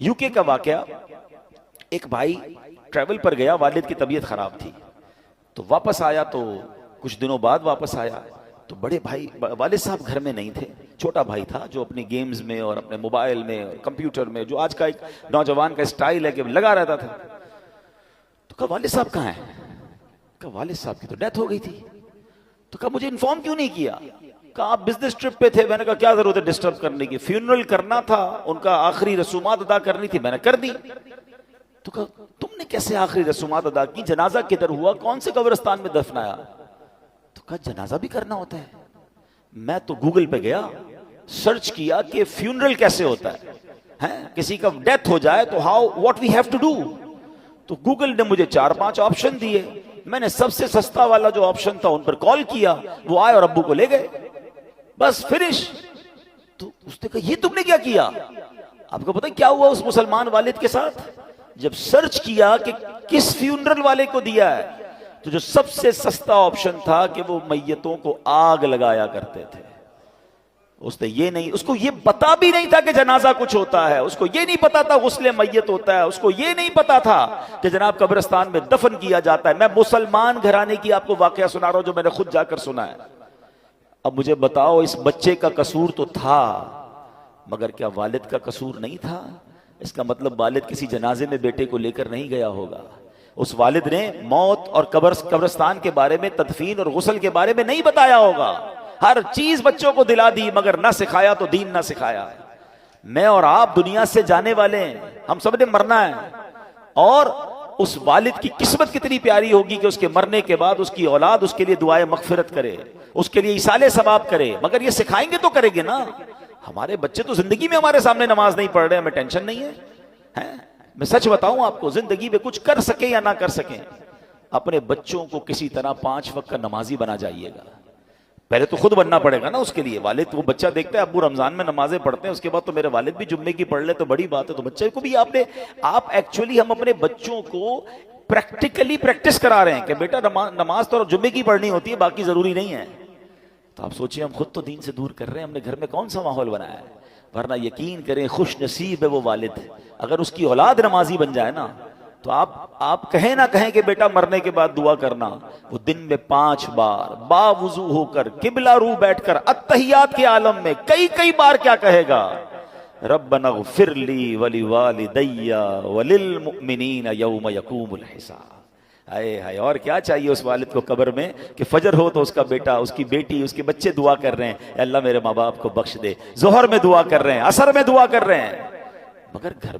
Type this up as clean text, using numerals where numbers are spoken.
UK का वाकया, एक भाई ट्रैवल पर गया, वालिद की तबीयत खराब थी, तो वापस आया, तो कुछ दिनों बाद वापस आया तो बड़े भाई वालिद साहब घर में नहीं थे, छोटा भाई था जो अपनी गेम्स में और अपने मोबाइल में और कंप्यूटर में, जो आज का एक नौजवान का स्टाइल है कि लगा रहता था। तो कहा वालिद साहब कहाँ हैं? कहा वालिद साहब की तो डेथ हो गई थी। तो कहा मुझे इन्फॉर्म क्यों नहीं किया? कहा आप बिजनेस ट्रिप पे थे। मैंने कहा क्या जरूरत है डिस्टर्ब करने की, फ्यूनरल करना था, उनका आखिरी रसूमात अदा करनी थी, मैंने कर दी। तो कहा तुमने कैसे आखिरी रसूमात अदा की? जनाजा किधर हुआ? कौन से कब्रिस्तान में दफनाया? तो कहा जनाजा भी करना होता है। मैं तो गूगल पे गया, सर्च किया कि फ्यूनरल कैसे होता है, किसी का डेथ हो जाए तो how what we have to do. तो गूगल ने मुझे 4-5 ऑप्शन दिए, मैंने सबसे सस्ता वाला जो ऑप्शन था उन पर कॉल किया, वो आए और अब्बू को ले गए, बस फिनिश। तो उसने कहा ये तुमने क्या किया? आपको पता है क्या हुआ उस मुसलमान वालिद के साथ? जब सर्च किया कि किस फ्यूनरल वाले को दिया है, तो जो सबसे सस्ता ऑप्शन था कि वो मैयतों को आग लगाया करते थे। उसने ये नहीं, उसको ये पता भी नहीं था कि जनाजा कुछ होता है, उसको ये नहीं पता था गुस्ले मैयत होता है, उसको ये नहीं पता था कि जनाब कब्रिस्तान में दफन किया जाता है। मैं मुसलमान घराने की आपको वाकया सुना रहा हूं जो मैंने खुद जाकर सुना है। अब मुझे बताओ, इस बच्चे का कसूर तो था, मगर क्या वालिद का कसूर नहीं था? इसका मतलब वालिद किसी जनाजे में बेटे को लेकर नहीं गया होगा। उस वालिद ने मौत और कब्रिस्तान के बारे में, तदफीन और गुस्ल के बारे में नहीं बताया होगा। हर चीज बच्चों को दिला दी, मगर ना सिखाया तो दीन ना सिखाया। मैं और आप दुनिया से जाने वाले हैं, हम सब ने मरना है, और उस वालिद की किस्मत कितनी प्यारी होगी कि उसके मरने के बाद उसकी औलाद उसके लिए दुआए मगफिरत करे, उसके लिए इसाले सवाब करे। मगर ये सिखाएंगे तो करेंगे ना। हमारे बच्चे तो जिंदगी में हमारे सामने नमाज नहीं पढ़ रहे, हमें टेंशन नहीं है। मैं सच बताऊं आपको, जिंदगी में कुछ कर सके या ना कर सके, अपने बच्चों को किसी तरह 5 वक्त का नमाजी बना जाइएगा। पहले तो खुद बनना पड़ेगा ना उसके लिए। वालिद वो बच्चा देखता है अब्बू रमजान में नमाजें पढ़ते हैं, उसके बाद तो मेरे वालिद भी जुम्मे की पढ़ ले तो बड़ी बात है। तो बच्चे को भी आप एक्चुअली हम अपने बच्चों को प्रैक्टिकली प्रैक्टिस करा रहे हैं कि बेटा नमाज तो जुम्मे की पढ़नी होती है, बाकी जरूरी नहीं है। तो आप सोचिए, हम खुद तो दीन से दूर कर रहे हैं, हमने घर में कौन सा माहौल बनाया है। वरना यकीन करें, खुश नसीब है वो वालिद, अगर उसकी औलाद नमाजी बन जाए ना, तो आप कहें ना कहें कि बेटा मरने के बाद दुआ करना, वो दिन में 5 बार बावुजू होकर किबला रू बैठकर अत्तहियात के आलम में कई बार क्या कहेगा? रब्बना ग़फ़िरली वली वालिदैया वलिल मुमिनीन यौम यक़ूमुल हिसाब। हाय हाय, और क्या चाहिए उस वालिद को कब्र में कि फजर हो तो उसका बेटा, उसकी बेटी, उसके बच्चे दुआ कर रहे हैं, अल्लाह मेरे माँ बाप को बख्श दे, ज़ोहर में दुआ कर रहे हैं, असर में दुआ कर रहे हैं, मगर घर